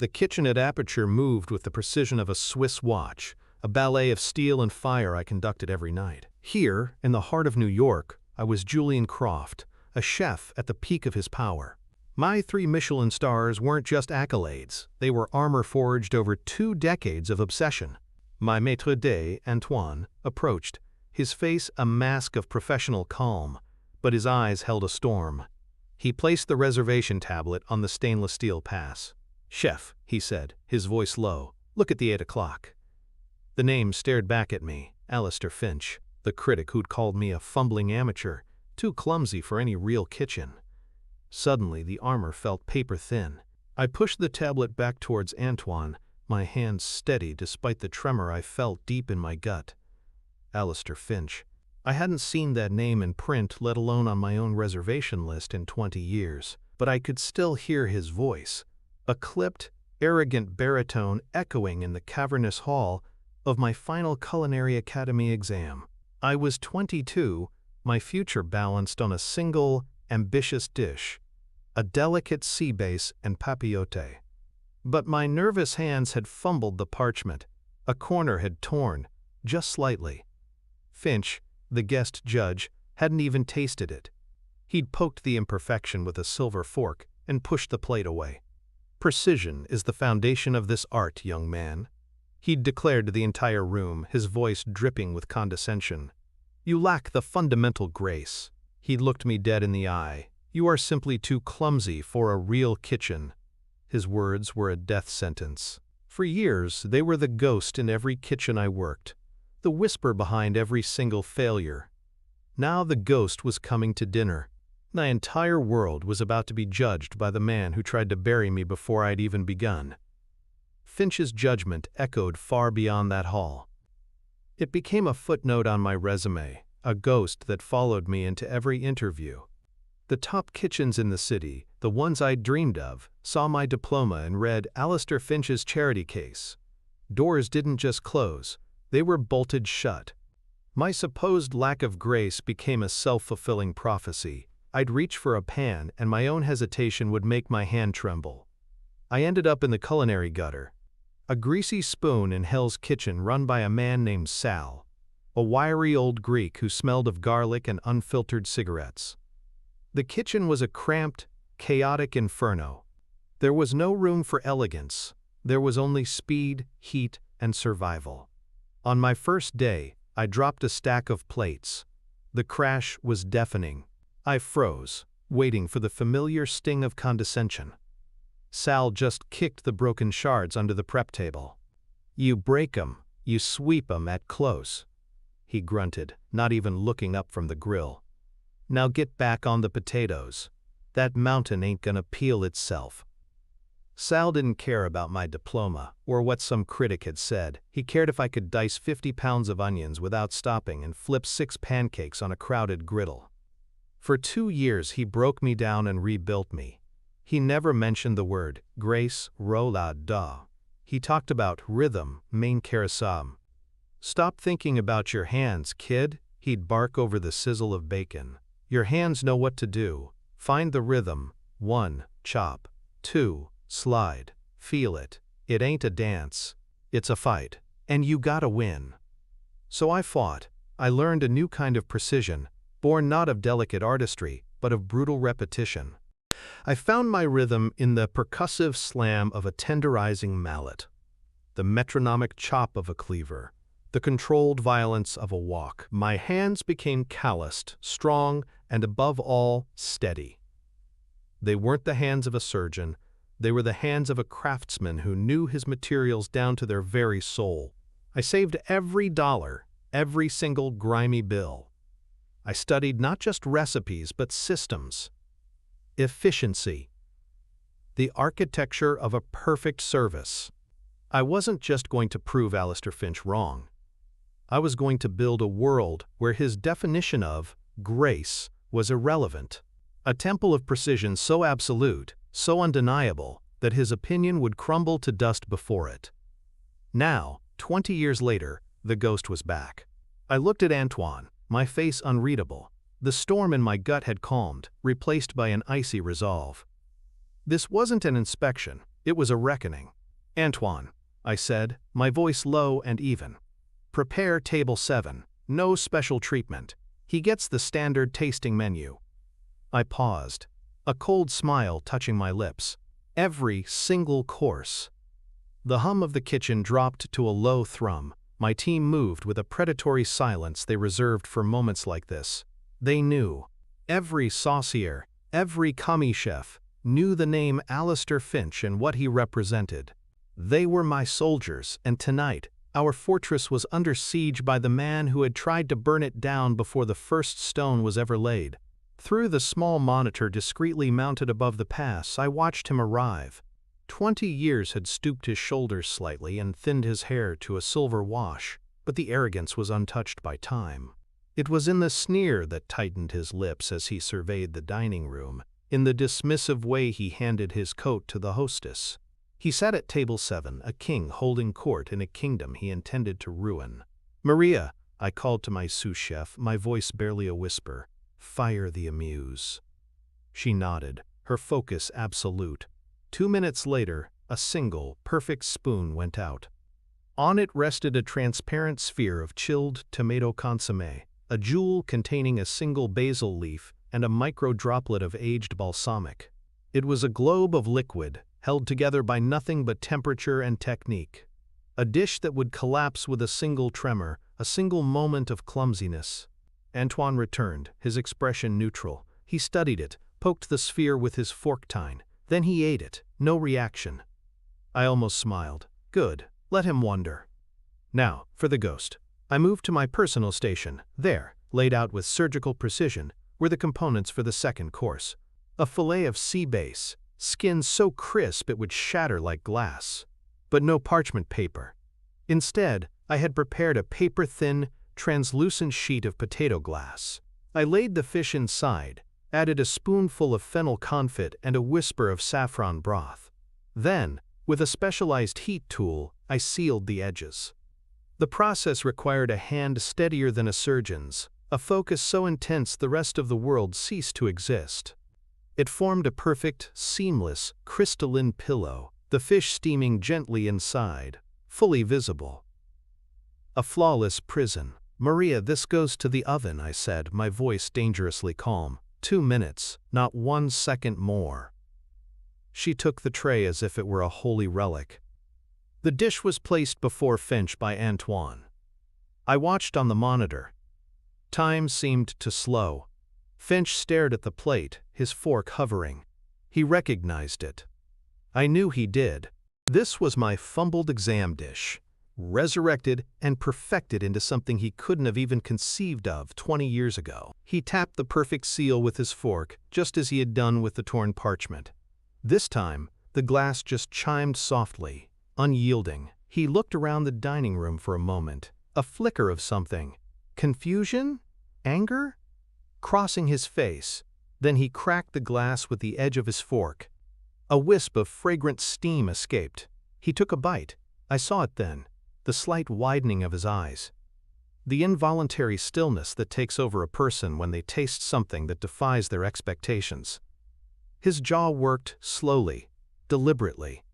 The kitchen at Aperture moved with the precision of a Swiss watch, a ballet of steel and fire I conducted every night. Here, in the heart of New York, I was Julian Croft, a chef at the peak of his power. My 3 Michelin stars weren't just accolades, they were armor forged over 2 decades of obsession. My maître d' Antoine approached, his face a mask of professional calm, but his eyes held a storm. He placed the reservation tablet on the stainless steel pass. "Chef," he said, his voice low, "look at the 8 o'clock." The name stared back at me, Alistair Finch, the critic who'd called me a fumbling amateur, too clumsy for any real kitchen. Suddenly, the armor felt paper-thin. I pushed the tablet back towards Antoine, my hands steady despite the tremor I felt deep in my gut. Alistair Finch. I hadn't seen that name in print, let alone on my own reservation list, in 20 years, but I could still hear his voice, a clipped, arrogant baritone echoing in the cavernous hall of my final Culinary Academy exam. I was 22, my future balanced on a single, ambitious dish, a delicate sea bass and papillote. But my nervous hands had fumbled the parchment. A corner had torn, just slightly. Finch, the guest judge, hadn't even tasted it. He'd poked the imperfection with a silver fork and pushed the plate away. "Precision is the foundation of this art, young man," he'd declared to the entire room, his voice dripping with condescension. "You lack the fundamental grace." He looked me dead in the eye. "You are simply too clumsy for a real kitchen." His words were a death sentence. For years, they were the ghost in every kitchen I worked, the whisper behind every single failure. Now the ghost was coming to dinner. My entire world was about to be judged by the man who tried to bury me before I'd even begun. Finch's judgment echoed far beyond that hall. It became a footnote on my resume, a ghost that followed me into every interview. The top kitchens in the city, the ones I'd dreamed of, saw my diploma and read Alistair Finch's charity case. Doors didn't just close, they were bolted shut. My supposed lack of grace became a self-fulfilling prophecy. I'd reach for a pan and my own hesitation would make my hand tremble. I ended up in the culinary gutter. A greasy spoon in Hell's Kitchen run by a man named Sal, a wiry old Greek who smelled of garlic and unfiltered cigarettes. The kitchen was a cramped, chaotic inferno. There was no room for elegance. There was only speed, heat, and survival. On my first day, I dropped a stack of plates. The crash was deafening. I froze, waiting for the familiar sting of condescension. Sal just kicked the broken shards under the prep table. "You break 'em, you sweep 'em at close," he grunted, not even looking up from the grill. "Now get back on the potatoes. That mountain ain't gonna peel itself." Sal didn't care about my diploma, or what some critic had said. He cared if I could dice 50 pounds of onions without stopping and flip 6 pancakes on a crowded griddle. For 2 years he broke me down and rebuilt me. He never mentioned the word grace, roulade. He talked about rhythm, main carousel. "Stop thinking about your hands, kid," he'd bark over the sizzle of bacon. "Your hands know what to do. Find the rhythm. 1, chop. 2, slide. Feel it. It ain't a dance. It's a fight. And you gotta win." So I fought. I learned a new kind of precision, born not of delicate artistry, but of brutal repetition. I found my rhythm in the percussive slam of a tenderizing mallet, the metronomic chop of a cleaver, the controlled violence of a wok. My hands became calloused, strong, and above all, steady. They weren't the hands of a surgeon, they were the hands of a craftsman who knew his materials down to their very soul. I saved every dollar, every single grimy bill. I studied not just recipes, but systems. Efficiency. The architecture of a perfect service. I wasn't just going to prove Alistair Finch wrong. I was going to build a world where his definition of grace was irrelevant. A temple of precision so absolute, so undeniable, that his opinion would crumble to dust before it. Now, 20 years later, the ghost was back. I looked at Antoine, my face unreadable. The storm in my gut had calmed, replaced by an icy resolve. This wasn't an inspection, It was a reckoning. "Antoine," I said, my voice low and even. "Prepare table 7. No special treatment. He gets the standard tasting menu." I paused, a cold smile touching my lips. Every single course. The hum of the kitchen dropped to a low thrum. My team moved with a predatory silence they reserved for moments like this. They knew. Every saucier, every commis chef, knew the name Alistair Finch and what he represented. They were my soldiers, and tonight, our fortress was under siege by the man who had tried to burn it down before the first stone was ever laid. Through the small monitor discreetly mounted above the pass, I watched him arrive. 20 years had stooped his shoulders slightly and thinned his hair to a silver wash, but the arrogance was untouched by time. It was in the sneer that tightened his lips as he surveyed the dining room, in the dismissive way he handed his coat to the hostess. He sat at table 7, a king holding court in a kingdom he intended to ruin. "Maria," I called to my sous chef, my voice barely a whisper, "fire the amuse." She nodded, her focus absolute. 2 minutes later, a single, perfect spoon went out. On it rested a transparent sphere of chilled tomato consommé, a jewel containing a single basil leaf and a micro-droplet of aged balsamic. It was a globe of liquid, held together by nothing but temperature and technique. A dish that would collapse with a single tremor, a single moment of clumsiness. Antoine returned, his expression neutral. He studied it, poked the sphere with his fork tine. Then he ate it, no reaction. I almost smiled. Good, let him wonder. Now, for the ghost. I moved to my personal station. There, laid out with surgical precision, were the components for the second course. A fillet of sea bass, skin so crisp it would shatter like glass. But no parchment paper. Instead, I had prepared a paper-thin, translucent sheet of potato glass. I laid the fish inside, added a spoonful of fennel confit and a whisper of saffron broth. Then, with a specialized heat tool, I sealed the edges. The process required a hand steadier than a surgeon's, a focus so intense the rest of the world ceased to exist. It formed a perfect, seamless, crystalline pillow, the fish steaming gently inside, fully visible. A flawless prison. "Maria, this goes to the oven," I said, my voice dangerously calm. 2 minutes, not 1 second more. She took the tray as if it were a holy relic. The dish was placed before Finch by Antoine. I watched on the monitor. Time seemed to slow. Finch stared at the plate, his fork hovering. He recognized it. I knew he did. This was my fumbled exam dish, resurrected and perfected into something he couldn't have even conceived of 20 years ago. He tapped the perfect seal with his fork, just as he had done with the torn parchment. This time, the glass just chimed softly, unyielding. He looked around the dining room for a moment, a flicker of something. Confusion? Anger? Crossing his face. Then he cracked the glass with the edge of his fork. A wisp of fragrant steam escaped. He took a bite. I saw it then, the slight widening of his eyes. The involuntary stillness that takes over a person when they taste something that defies their expectations. His jaw worked slowly, deliberately.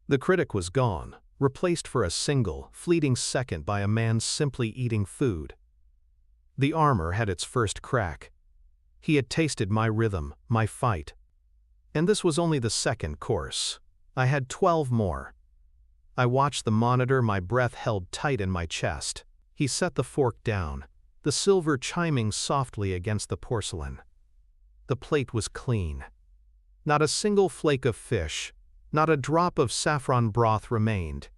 The critic was gone, replaced for a single, fleeting second by a man simply eating food. The armor had its first crack. He had tasted my rhythm, my fight. And this was only the second course. I had 12 more. I watched the monitor, my breath held tight in my chest. He set the fork down, the silver chiming softly against the porcelain. The plate was clean. Not a single flake of fish, not a drop of saffron broth remained.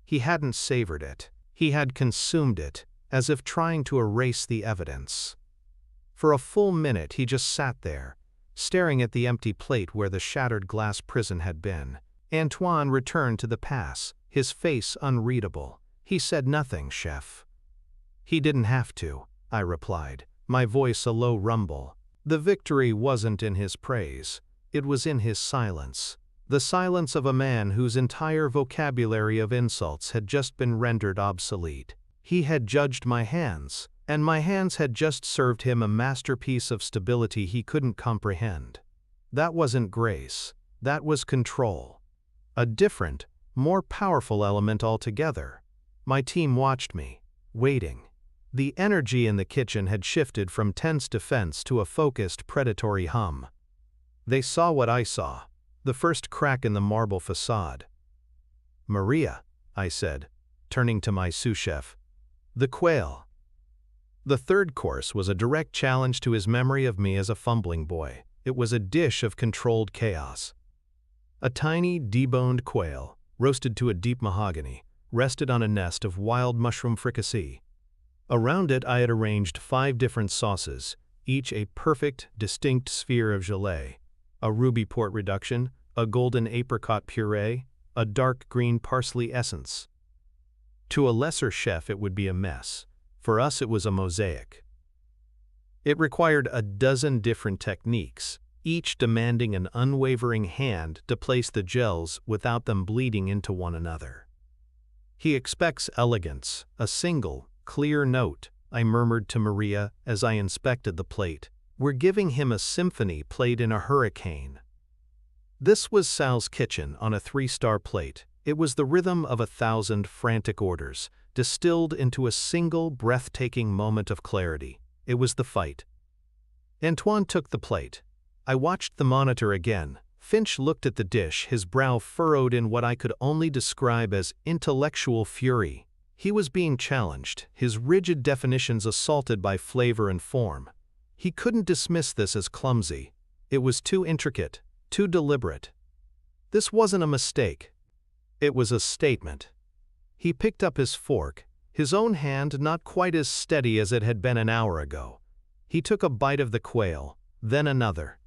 He hadn't savored it. He had consumed it, as if trying to erase the evidence. For a full minute he just sat there, staring at the empty plate where the shattered glass prison had been. Antoine returned to the pass, his face unreadable. He said nothing, chef. He didn't have to, I replied, my voice a low rumble. The victory wasn't in his praise. It was in his silence. The silence of a man whose entire vocabulary of insults had just been rendered obsolete. He had judged my hands, and my hands had just served him a masterpiece of stability he couldn't comprehend. That wasn't grace. That was control. A different, more powerful element altogether. My team watched me, waiting. The energy in the kitchen had shifted from tense defense to a focused predatory hum. They saw what I saw, the first crack in the marble facade. "Maria," I said, turning to my sous chef. "The quail." The third course was a direct challenge to his memory of me as a fumbling boy. It was a dish of controlled chaos. A tiny, deboned quail, roasted to a deep mahogany, rested on a nest of wild mushroom fricassee. Around it I had arranged 5 different sauces, each a perfect, distinct sphere of gelée: a ruby port reduction, a golden apricot puree, a dark green parsley essence. To a lesser chef it would be a mess. For us it was a mosaic. It required a dozen different techniques, each demanding an unwavering hand to place the gels without them bleeding into one another. "He expects elegance, a single, clear note," I murmured to Maria as I inspected the plate. "We're giving him a symphony played in a hurricane." This was Sal's kitchen on a 3-star plate. It was the rhythm of 1,000 frantic orders, distilled into a single breathtaking moment of clarity. It was the fight. Antoine took the plate. I watched the monitor again. Finch looked at the dish, his brow furrowed in what I could only describe as intellectual fury. He was being challenged, his rigid definitions assaulted by flavor and form. He couldn't dismiss this as clumsy. It was too intricate, too deliberate. This wasn't a mistake. It was a statement. He picked up his fork, his own hand not quite as steady as it had been an hour ago. He took a bite of the quail, then another.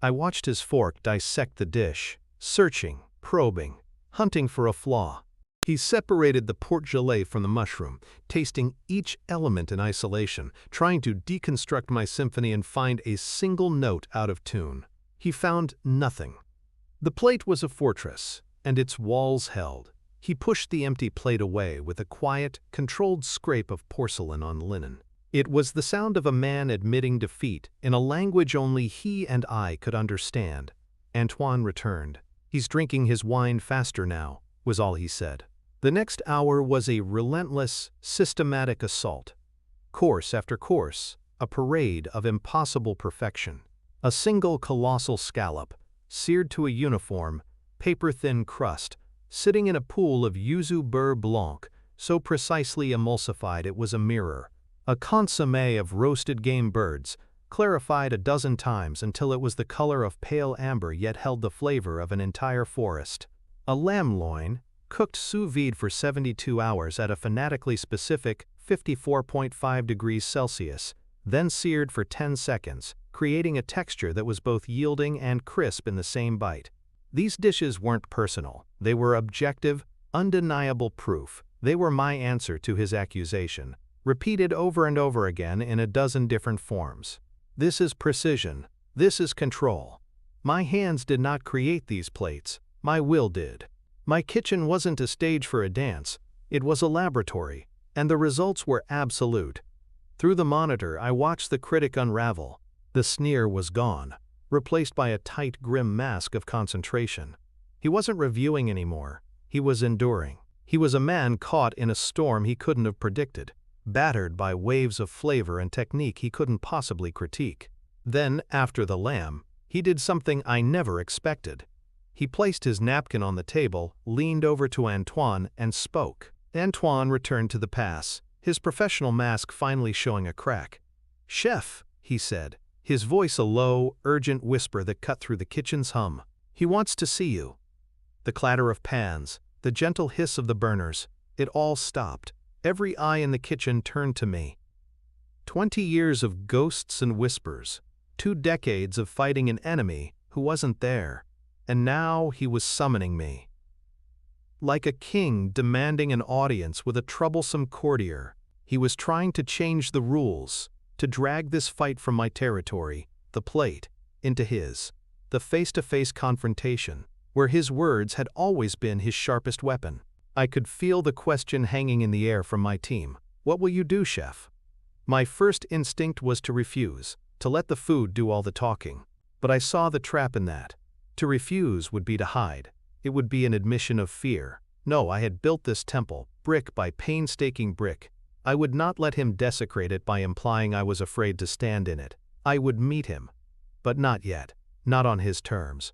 I watched his fork dissect the dish, searching, probing, hunting for a flaw. He separated the port gelée from the mushroom, tasting each element in isolation, trying to deconstruct my symphony and find a single note out of tune. He found nothing. The plate was a fortress, and its walls held. He pushed the empty plate away with a quiet, controlled scrape of porcelain on linen. It was the sound of a man admitting defeat in a language only he and I could understand. Antoine returned. "He's drinking his wine faster now," was all he said. The next hour was a relentless, systematic assault. Course after course, a parade of impossible perfection. A single colossal scallop, seared to a uniform, paper-thin crust, sitting in a pool of yuzu beurre blanc, so precisely emulsified it was a mirror. A consommé of roasted game birds, clarified a dozen times until it was the color of pale amber yet held the flavor of an entire forest. A lamb loin, cooked sous vide for 72 hours at a fanatically specific 54.5 degrees Celsius, then seared for 10 seconds, creating a texture that was both yielding and crisp in the same bite. These dishes weren't personal. They were objective, undeniable proof. They were my answer to his accusation, repeated over and over again in a dozen different forms. This is precision. This is control. My hands did not create these plates. My will did. My kitchen wasn't a stage for a dance. It was a laboratory, and the results were absolute. Through the monitor, I watched the critic unravel. The sneer was gone, replaced by a tight, grim mask of concentration. He wasn't reviewing anymore. He was enduring. He was a man caught in a storm he couldn't have predicted, battered by waves of flavor and technique he couldn't possibly critique. Then, after the lamb, he did something I never expected. He placed his napkin on the table, leaned over to Antoine, and spoke. Antoine returned to the pass, his professional mask finally showing a crack. "Chef," he said, his voice a low, urgent whisper that cut through the kitchen's hum. "He wants to see you." The clatter of pans, the gentle hiss of the burners, it all stopped. Every eye in the kitchen turned to me. 20 years of ghosts and whispers, 2 decades of fighting an enemy who wasn't there, and now he was summoning me. Like a king demanding an audience with a troublesome courtier, he was trying to change the rules, to drag this fight from my territory, the plate, into his. The face-to-face confrontation, where his words had always been his sharpest weapon. I could feel the question hanging in the air from my team. "What will you do, chef?" My first instinct was to refuse, to let the food do all the talking. But I saw the trap in that. To refuse would be to hide. it would be an admission of fear. No, I had built this temple, brick by painstaking brick. I would not let him desecrate it by implying I was afraid to stand in it. I would meet him. But not yet. Not on his terms.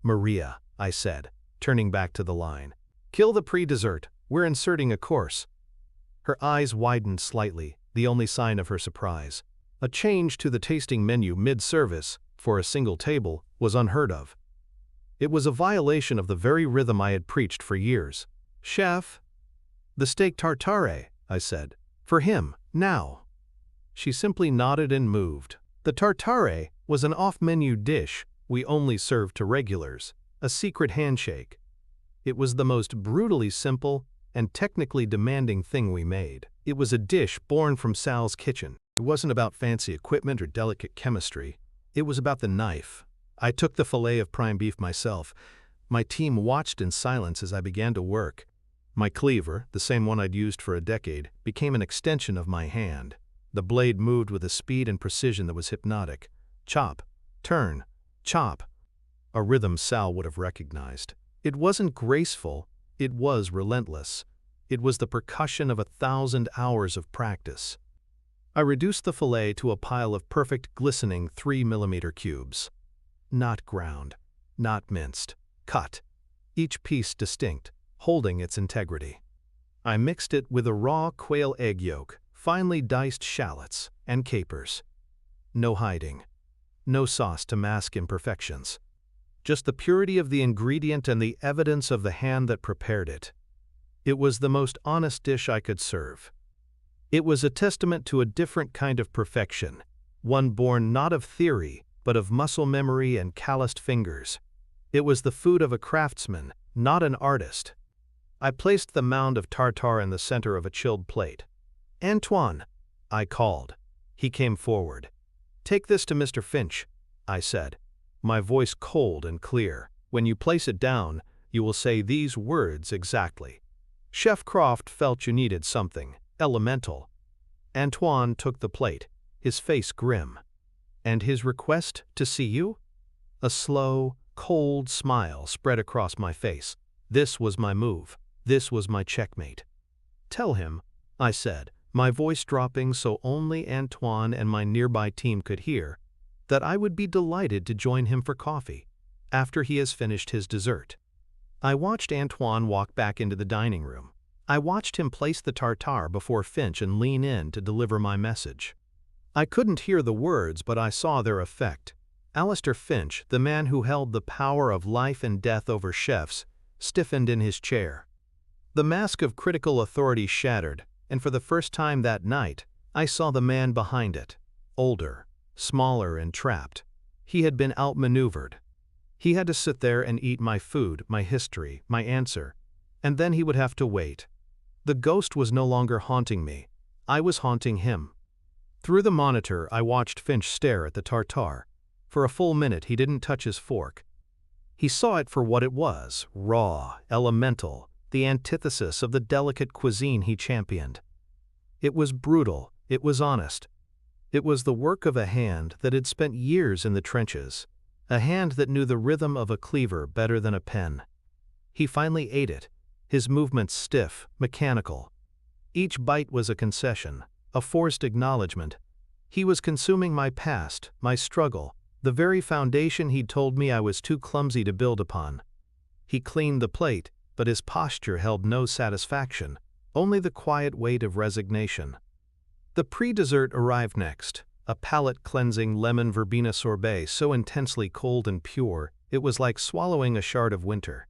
"Maria," I said, turning back to the line. "Kill the pre-dessert. We're inserting a course." Her eyes widened slightly, the only sign of her surprise. A change to the tasting menu mid-service, for a single table, was unheard of. It was a violation of the very rhythm I had preached for years. "Chef?" "The steak tartare," I said. "For him, now." She simply nodded and moved. The tartare was an off-menu dish we only served to regulars, a secret handshake. It was the most brutally simple and technically demanding thing we made. It was a dish born from Sal's kitchen. It wasn't about fancy equipment or delicate chemistry. It was about the knife. I took the fillet of prime beef myself. My team watched in silence as I began to work. My cleaver, the same one I'd used for a decade, became an extension of my hand. The blade moved with a speed and precision that was hypnotic. Chop, turn, chop. A rhythm Sal would have recognized. It wasn't graceful, it was relentless. It was the percussion of 1,000 hours of practice. I reduced the fillet to a pile of perfect, glistening 3mm cubes. Not ground, not minced, cut. Each piece distinct, holding its integrity. I mixed it with a raw quail egg yolk, finely diced shallots, and capers. No hiding. No sauce to mask imperfections. Just the purity of the ingredient and the evidence of the hand that prepared it. It was the most honest dish I could serve. It was a testament to a different kind of perfection, one born not of theory, but of muscle memory and calloused fingers. It was the food of a craftsman, not an artist. I placed the mound of tartare in the center of a chilled plate. "Antoine," I called. He came forward. "Take this to Mr. Finch," I said, my voice cold and clear. "When you place it down, you will say these words exactly. Chef Croft felt you needed something elemental." Antoine took the plate, his face grim. "And his request to see you?" A slow, cold smile spread across my face. This was my move. This was my checkmate. "Tell him," I said, my voice dropping so only Antoine and my nearby team could hear, "that I would be delighted to join him for coffee, after he has finished his dessert." I watched Antoine walk back into the dining room. I watched him place the tartare before Finch and lean in to deliver my message. I couldn't hear the words, but I saw their effect. Alistair Finch, the man who held the power of life and death over chefs, stiffened in his chair. The mask of critical authority shattered, and for the first time that night, I saw the man behind it. Older, smaller and trapped. He had been outmaneuvered. He had to sit there and eat my food, my history, my answer, and then he would have to wait. The ghost was no longer haunting me. I was haunting him. Through the monitor, I watched Finch stare at the tartare. For a full minute, he didn't touch his fork. He saw it for what it was, raw, elemental, the antithesis of the delicate cuisine he championed. It was brutal, it was honest. It was the work of a hand that had spent years in the trenches, a hand that knew the rhythm of a cleaver better than a pen. He finally ate it, his movements stiff, mechanical. Each bite was a concession, a forced acknowledgement. He was consuming my past, my struggle, the very foundation he'd told me I was too clumsy to build upon. He cleaned the plate, but his posture held no satisfaction, only the quiet weight of resignation. The pre-dessert arrived next, a palate-cleansing lemon verbena sorbet so intensely cold and pure it was like swallowing a shard of winter.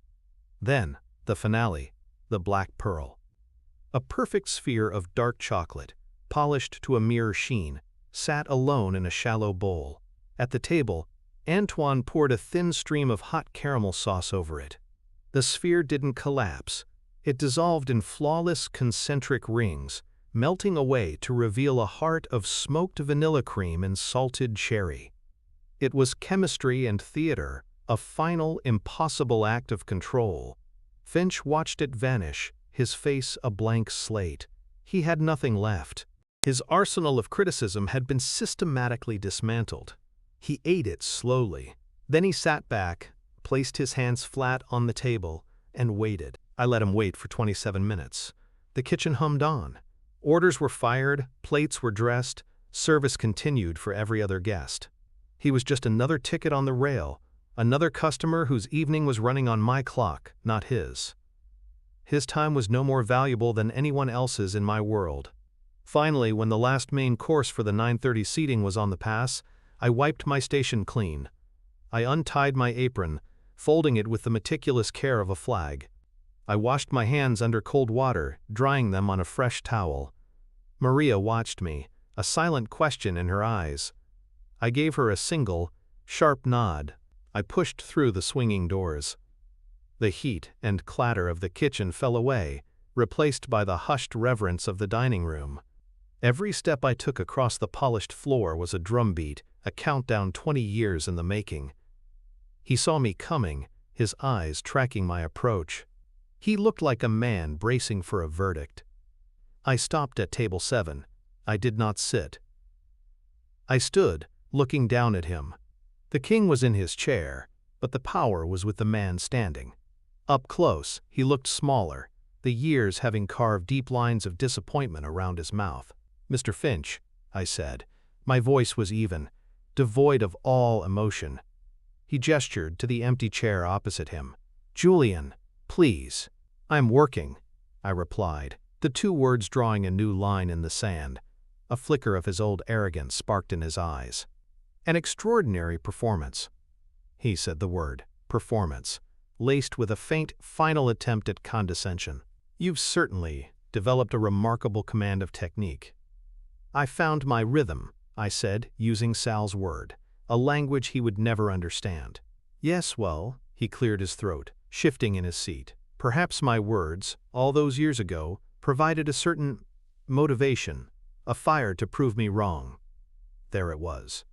Then, the finale, the black pearl. A perfect sphere of dark chocolate, polished to a mirror sheen, sat alone in a shallow bowl. At the table, Antoine poured a thin stream of hot caramel sauce over it. The sphere didn't collapse. It dissolved in flawless concentric rings, melting away to reveal a heart of smoked vanilla cream and salted cherry. It was chemistry and theater, a final, impossible act of control. Finch watched it vanish, his face a blank slate. He had nothing left. His arsenal of criticism had been systematically dismantled. He ate it slowly. Then he sat back, placed his hands flat on the table, and waited. I let him wait for 27 minutes. The kitchen hummed on. Orders were fired, plates were dressed, service continued for every other guest. He was just another ticket on the rail, another customer whose evening was running on my clock, not his. His time was no more valuable than anyone else's in my world. Finally, when the last main course for the 9:30 seating was on the pass, I wiped my station clean. I untied my apron, folding it with the meticulous care of a flag. I washed my hands under cold water, drying them on a fresh towel. Maria watched me, a silent question in her eyes. I gave her a single, sharp nod. I pushed through the swinging doors. The heat and clatter of the kitchen fell away, replaced by the hushed reverence of the dining room. Every step I took across the polished floor was a drumbeat, a countdown 20 years in the making. He saw me coming, his eyes tracking my approach. He looked like a man bracing for a verdict. I stopped at table 7. I did not sit. I stood, looking down at him. The king was in his chair, but the power was with the man standing. Up close, he looked smaller, the years having carved deep lines of disappointment around his mouth. "Mr. Finch," I said. My voice was even, devoid of all emotion. He gestured to the empty chair opposite him. "Julian, please." "I'm working," I replied, the two words drawing a new line in the sand. A flicker of his old arrogance sparked in his eyes. "An extraordinary performance." He said the word, performance, laced with a faint, final attempt at condescension. "You've certainly developed a remarkable command of technique." "I found my rhythm," I said, using Sal's word, a language he would never understand. "Yes, well," he cleared his throat, shifting in his seat. "Perhaps my words, all those years ago, provided a certain motivation, a fire to prove me wrong." There it was.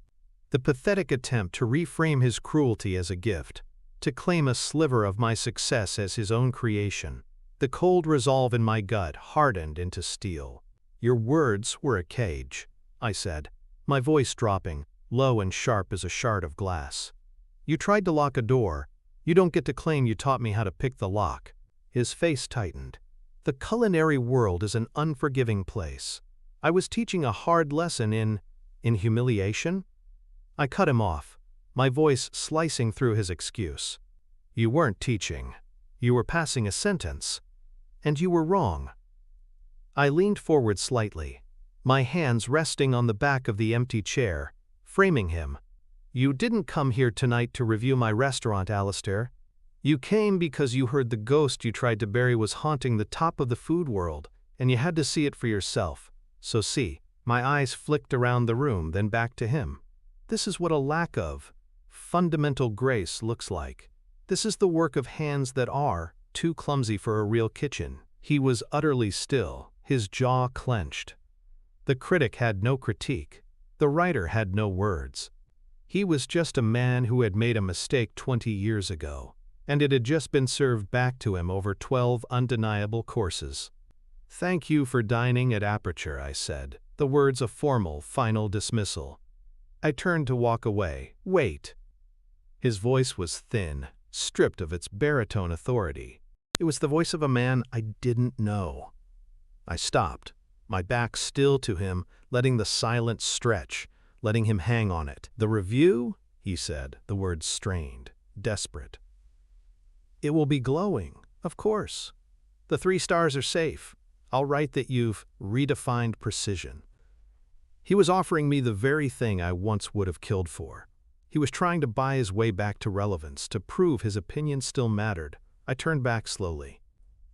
The pathetic attempt to reframe his cruelty as a gift, to claim a sliver of my success as his own creation. The cold resolve in my gut hardened into steel. "Your words were a cage," I said, my voice dropping, low and sharp as a shard of glass. "You tried to lock a door. You don't get to claim you taught me how to pick the lock." His face tightened. The culinary world is an unforgiving place. I was teaching a hard lesson in humiliation? I cut him off, my voice slicing through his excuse. "You weren't teaching. You were passing a sentence. And you were wrong." I leaned forward slightly, my hands resting on the back of the empty chair, framing him. "You didn't come here tonight to review my restaurant, Alistair. You came because you heard the ghost you tried to bury was haunting the top of the food world, and you had to see it for yourself. So see." My eyes flicked around the room, then back to him. "This is what a lack of fundamental grace looks like. This is the work of hands that are too clumsy for a real kitchen." He was utterly still, his jaw clenched. The critic had no critique. The writer had no words. He was just a man who had made a mistake 20 years ago, and it had just been served back to him over 12 undeniable courses. "Thank you for dining at Aperture," I said, the words a formal, final dismissal. I turned to walk away. "Wait." His voice was thin, stripped of its baritone authority. It was the voice of a man I didn't know. I stopped, my back still to him, letting the silence stretch, letting him hang on it. "The review?" he said, the words strained, desperate. "It will be glowing, of course. The 3 stars are safe. I'll write that you've redefined precision." He was offering me the very thing I once would have killed for. He was trying to buy his way back to relevance, to prove his opinion still mattered. I turned back slowly.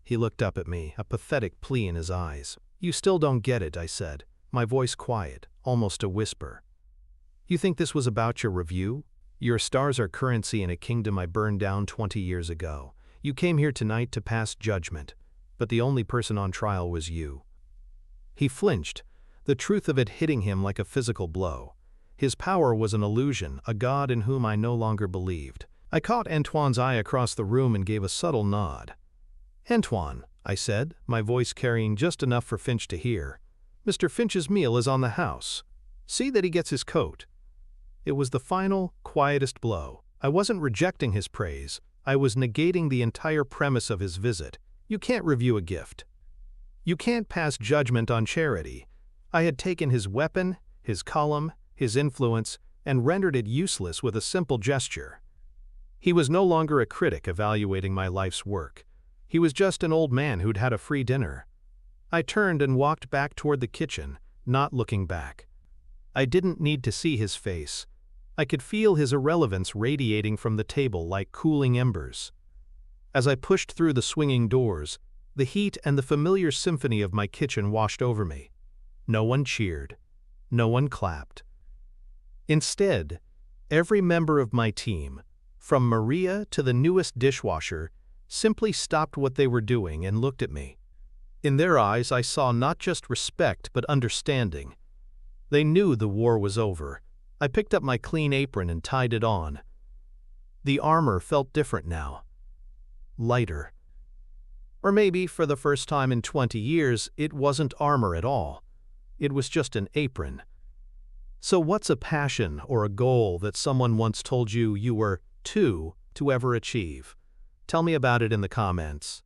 He looked up at me, a pathetic plea in his eyes. "You still don't get it," I said, my voice quiet, almost a whisper. "You think this was about your review? Your stars are currency in a kingdom I burned down 20 years ago. You came here tonight to pass judgment, but the only person on trial was you." He flinched, the truth of it hitting him like a physical blow. His power was an illusion, a god in whom I no longer believed. I caught Antoine's eye across the room and gave a subtle nod. "Antoine," I said, my voice carrying just enough for Finch to hear, "Mr. Finch's meal is on the house. See that he gets his coat." It was the final, quietest blow, I wasn't rejecting his praise, I was negating the entire premise of his visit. You can't review a gift. You can't pass judgment on charity. I had taken his weapon, his column, his influence, and rendered it useless with a simple gesture. He was no longer a critic evaluating my life's work. He was just an old man who'd had a free dinner. I turned and walked back toward the kitchen, not looking back. I didn't need to see his face. I could feel his irrelevance radiating from the table like cooling embers. As I pushed through the swinging doors, the heat and the familiar symphony of my kitchen washed over me. No one cheered. No one clapped. Instead, every member of my team, from Maria to the newest dishwasher, simply stopped what they were doing and looked at me. In their eyes, I saw not just respect but understanding. They knew the war was over. I picked up my clean apron and tied it on. The armor felt different now. Lighter. Or maybe, for the first time in 20 years, it wasn't armor at all. It was just an apron. So what's a passion or a goal that someone once told you you were to ever achieve? Tell me about it in the comments.